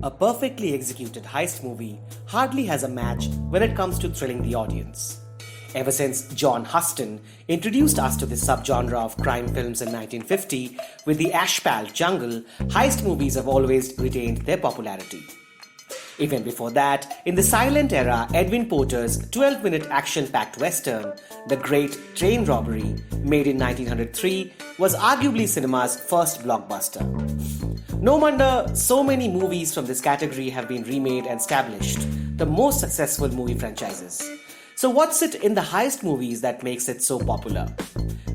A perfectly executed heist movie hardly has a match when it comes to thrilling the audience. Ever since John Huston introduced us to this subgenre of crime films in 1950 with the Ashpal Jungle, heist movies have always retained their popularity. Even before that, in the silent era, Edwin Porter's 12-minute action-packed western, The Great Train Robbery, made in 1903, was arguably cinema's first blockbuster. No wonder so many movies from this category have been remade and established the most successful movie franchises. So what's it in the heist movies that makes it so popular?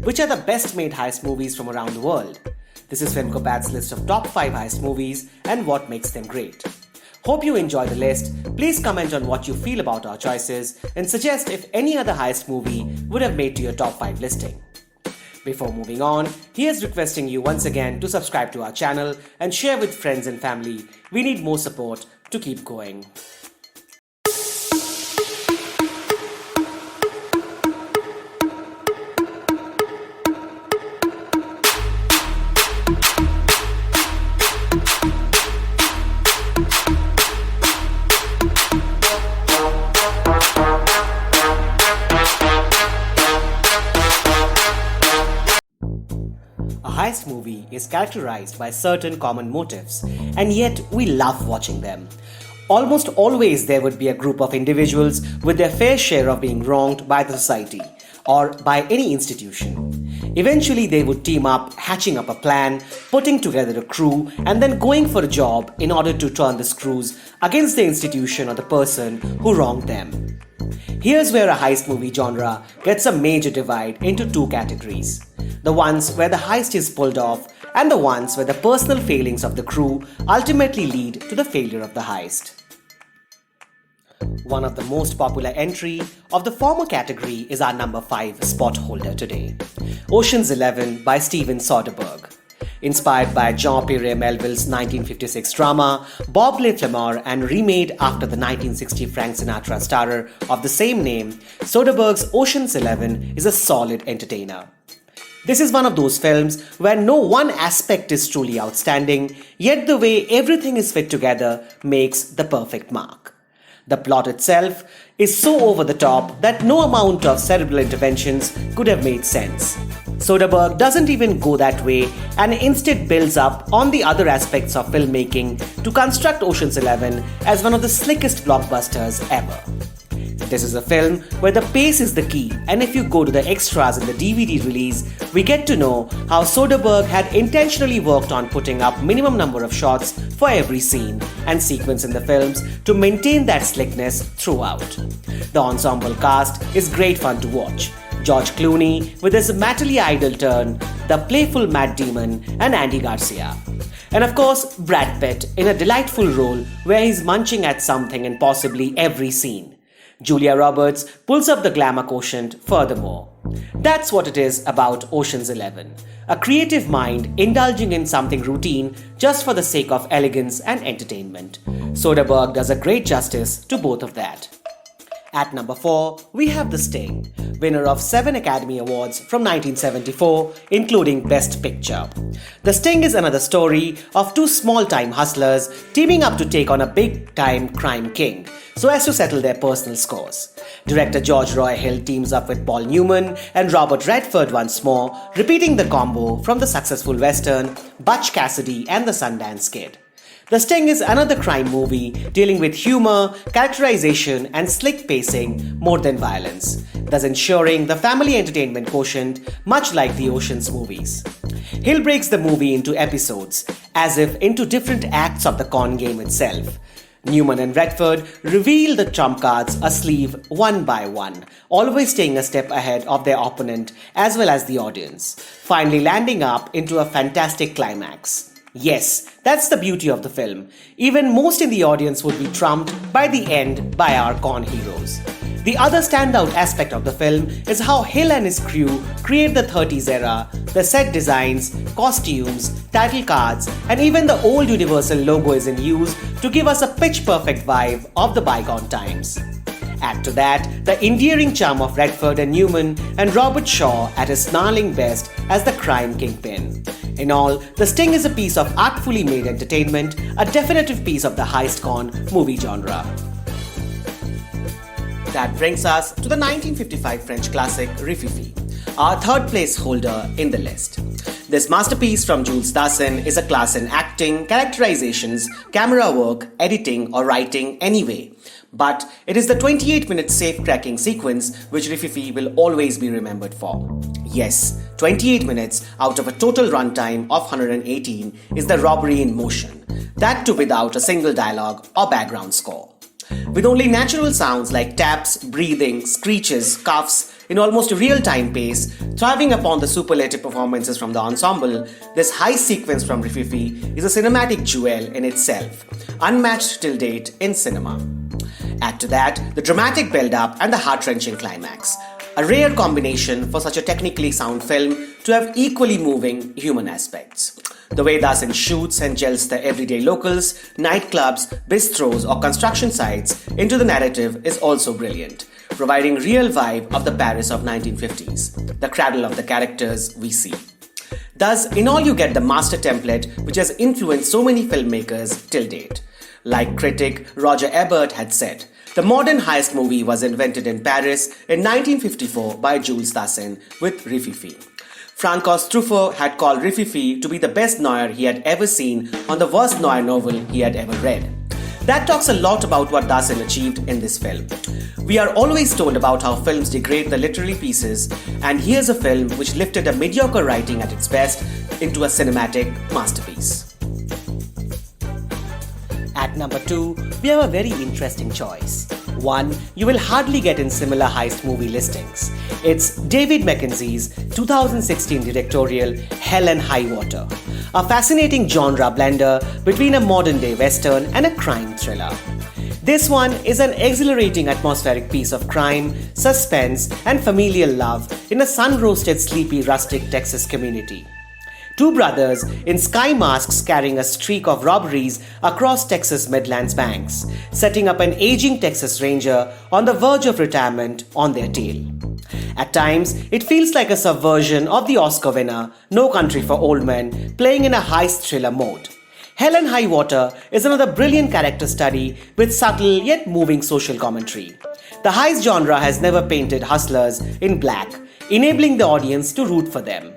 Which are the best made heist movies from around the world? This is Filmkopath's list of top 5 heist movies and what makes them great. Hope you enjoy the list. Please comment on what you feel about our choices and suggest if any other heist movie would have made to your top 5 listing. Before moving on, here's requesting you once again to subscribe to our channel and share with friends and family. We need more support to keep going. A heist movie is characterized by certain common motives, and yet we love watching them. Almost always there would be a group of individuals with their fair share of being wronged by the society or by any institution. Eventually they would team up, hatching up a plan, putting together a crew, and then going for a job in order to turn the screws against the institution or the person who wronged them. Here's where a heist movie genre gets a major divide into two categories. The ones where the heist is pulled off and the ones where the personal failings of the crew ultimately lead to the failure of the heist. One of the most popular entry of the former category is our number 5 spot holder today, Ocean's 11 by Steven Soderbergh. Inspired by Jean-Pierre Melville's 1956 drama, Bob Le Flambeur, and remade after the 1960 Frank Sinatra starrer of the same name, Soderbergh's Ocean's 11 is a solid entertainer. This is one of those films where no one aspect is truly outstanding, yet the way everything is fit together makes the perfect mark. The plot itself is so over the top that no amount of cerebral interventions could have made sense. Soderbergh doesn't even go that way and instead builds up on the other aspects of filmmaking to construct Ocean's 11 as one of the slickest blockbusters ever. This is a film where the pace is the key, and if you go to the extras in the DVD release, we get to know how Soderbergh had intentionally worked on putting up minimum number of shots for every scene and sequence in the films to maintain that slickness throughout. The ensemble cast is great fun to watch. George Clooney with his Matterly idol turn, the playful Matt Damon, and Andy Garcia. And of course, Brad Pitt in a delightful role where he's munching at something in possibly every scene. Julia Roberts pulls up the glamour quotient furthermore. That's what it is about Ocean's 11. A creative mind indulging in something routine just for the sake of elegance and entertainment. Soderbergh does a great justice to both of that. At number 4, we have The Sting, winner of 7 Academy Awards from 1974, including Best Picture. The Sting is another story of 2 small-time hustlers teaming up to take on a big-time crime king, so as to settle their personal scores. Director George Roy Hill teams up with Paul Newman and Robert Redford once more, repeating the combo from the successful western Butch Cassidy and the Sundance Kid. The Sting is another crime movie dealing with humor, characterization, and slick pacing more than violence, thus ensuring the family entertainment quotient much like the Ocean's movies. Hill breaks the movie into episodes, as if into different acts of the con game itself. Newman and Redford reveal the trump cards asleeve one by one, always staying a step ahead of their opponent as well as the audience, finally landing up into a fantastic climax. Yes, that's the beauty of the film. Even most in the audience would be trumped by the end by our con heroes. The other standout aspect of the film is how Hill and his crew create the 30s era, the set designs, costumes, title cards, and even the old Universal logo is in use to give us a pitch-perfect vibe of the bygone times. Add to that the endearing charm of Redford and Newman and Robert Shaw at his snarling best as the crime kingpin. In all, The Sting is a piece of artfully made entertainment, a definitive piece of the heist-con movie genre. That brings us to the 1955 French classic Rifi, our third place holder in the list. This masterpiece from Jules Dassin is a class in acting, characterizations, camera work, editing or writing anyway. But it is the 28-minute safe-cracking sequence which Rifi will always be remembered for. Yes, 28 minutes out of a total runtime of 118 is the robbery in motion, that too without a single dialogue or background score. With only natural sounds like taps, breathing, screeches, coughs, in almost real-time pace, thriving upon the superlative performances from the ensemble, this heist sequence from Rifi is a cinematic jewel in itself, unmatched till date in cinema. Add to that the dramatic build-up and the heart-wrenching climax, a rare combination for such a technically sound film to have equally moving human aspects. The way Dassin shoots and gels the everyday locals, nightclubs, bistros or construction sites into the narrative is also brilliant, providing real vibe of the Paris of 1950s, the cradle of the characters we see. Thus, in all you get the master template which has influenced so many filmmakers till date. Like critic Roger Ebert had said, the modern heist movie was invented in Paris in 1954 by Jules Dassin with Rifi. Francois Truffaut had called Rifi to be the best noir he had ever seen on the worst noir novel he had ever read. That talks a lot about what Dassin achieved in this film. We are always told about how films degrade the literary pieces, and here's a film which lifted a mediocre writing at its best into a cinematic masterpiece. At number 2, we have a very interesting choice. One you will hardly get in similar heist movie listings. It's David Mackenzie's 2016 directorial Hell and High Water, a fascinating genre blender between a modern-day western and a crime thriller. This one is an exhilarating atmospheric piece of crime, suspense and familial love in a sun-roasted, sleepy, rustic Texas community. Two brothers in sky masks carrying a streak of robberies across Texas Midlands banks, setting up an aging Texas Ranger on the verge of retirement on their tail. At times, it feels like a subversion of the Oscar winner No Country for Old Men playing in a heist thriller mode. Hell and High Water is another brilliant character study with subtle yet moving social commentary. The heist genre has never painted hustlers in black, enabling the audience to root for them.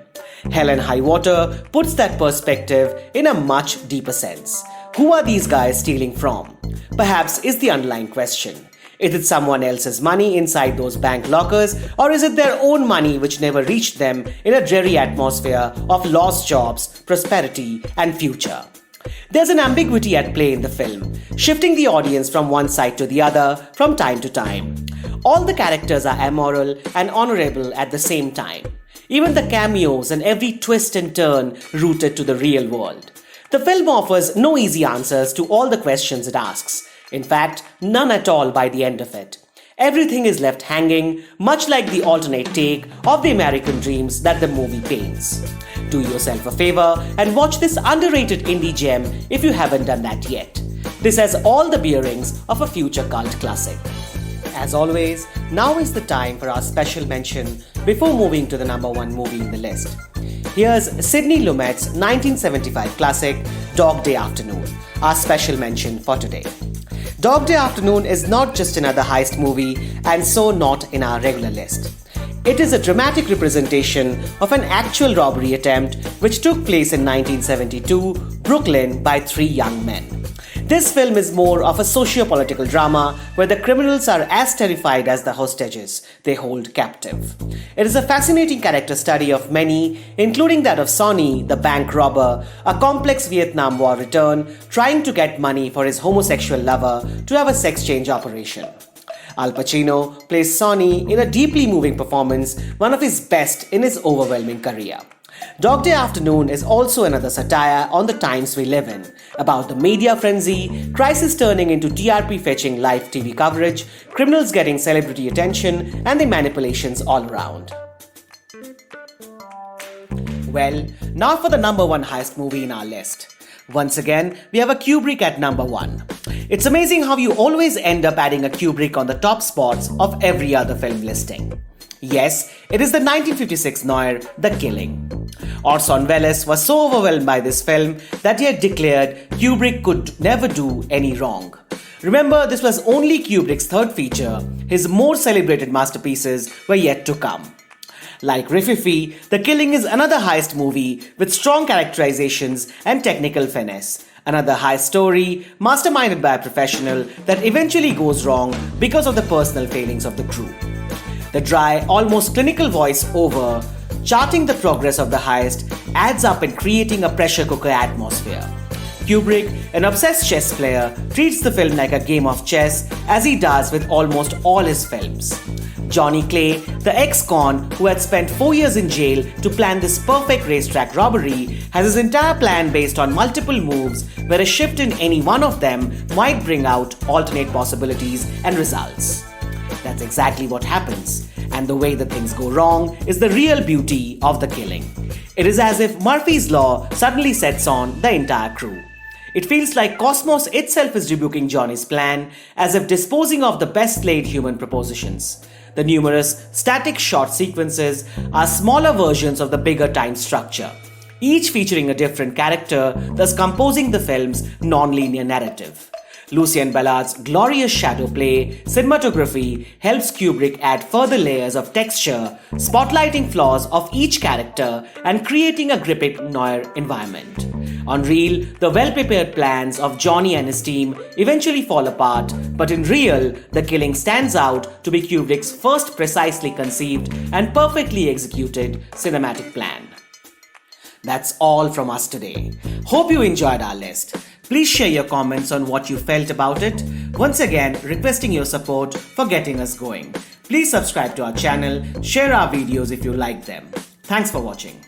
Hell and High Water puts that perspective in a much deeper sense. Who are these guys stealing from? Perhaps is the underlying question. Is it someone else's money inside those bank lockers, or is it their own money which never reached them in a dreary atmosphere of lost jobs, prosperity, and future? There's an ambiguity at play in the film, shifting the audience from one side to the other from time to time. All the characters are amoral and honorable at the same time. Even the cameos and every twist and turn rooted to the real world. The film offers no easy answers to all the questions it asks. In fact, none at all by the end of it. Everything is left hanging, much like the alternate take of the American dreams that the movie paints. Do yourself a favor and watch this underrated indie gem if you haven't done that yet. This has all the bearings of a future cult classic. As always, now is the time for our special mention before moving to the number 1 movie in the list. Here's Sidney Lumet's 1975 classic Dog Day Afternoon, our special mention for today. Dog Day Afternoon is not just another heist movie, and so not in our regular list. It is a dramatic representation of an actual robbery attempt which took place in 1972 Brooklyn by 3 young men. This film is more of a socio-political drama where the criminals are as terrified as the hostages they hold captive. It is a fascinating character study of many, including that of Sonny, the bank robber, a complex Vietnam War veteran trying to get money for his homosexual lover to have a sex change operation. Al Pacino plays Sonny in a deeply moving performance, one of his best in his overwhelming career. Dog Day Afternoon is also another satire on the times we live in, about the media frenzy, crisis turning into TRP-fetching live TV coverage, criminals getting celebrity attention, and the manipulations all around. Well, now for the number 1 heist movie in our list. Once again, we have a Kubrick at number 1. It's amazing how you always end up adding a Kubrick on the top spots of every other film listing. Yes, it is the 1956 noir The Killing. Orson Welles was so overwhelmed by this film that he had declared Kubrick could never do any wrong. Remember, this was only Kubrick's third feature. His more celebrated masterpieces were yet to come. Like Rifi, The Killing is another heist movie with strong characterizations and technical finesse. Another heist story, masterminded by a professional, that eventually goes wrong because of the personal failings of the crew. The dry, almost clinical voice-over, charting the progress of the heist, adds up in creating a pressure cooker atmosphere. Kubrick, an obsessed chess player, treats the film like a game of chess, as he does with almost all his films. Johnny Clay, the ex-con who had spent 4 years in jail to plan this perfect racetrack robbery, has his entire plan based on multiple moves where a shift in any one of them might bring out alternate possibilities and results. That's exactly what happens, and the way the things go wrong is the real beauty of The Killing. It is as if Murphy's Law suddenly sets on the entire crew. It feels like Cosmos itself is rebuking Johnny's plan, as if disposing of the best-laid human propositions. The numerous static shot sequences are smaller versions of the bigger time structure, each featuring a different character, thus composing the film's non-linear narrative. Lucien Ballard's glorious shadow play cinematography helps Kubrick add further layers of texture, spotlighting flaws of each character and creating a gripping noir environment. On reel, the well-prepared plans of Johnny and his team eventually fall apart, but in real, The Killing stands out to be Kubrick's first precisely conceived and perfectly executed cinematic plan. That's all from us today. Hope you enjoyed our list. Please share your comments on what you felt about it. Once again, requesting your support for getting us going. Please subscribe to our channel, share our videos if you like them. Thanks for watching.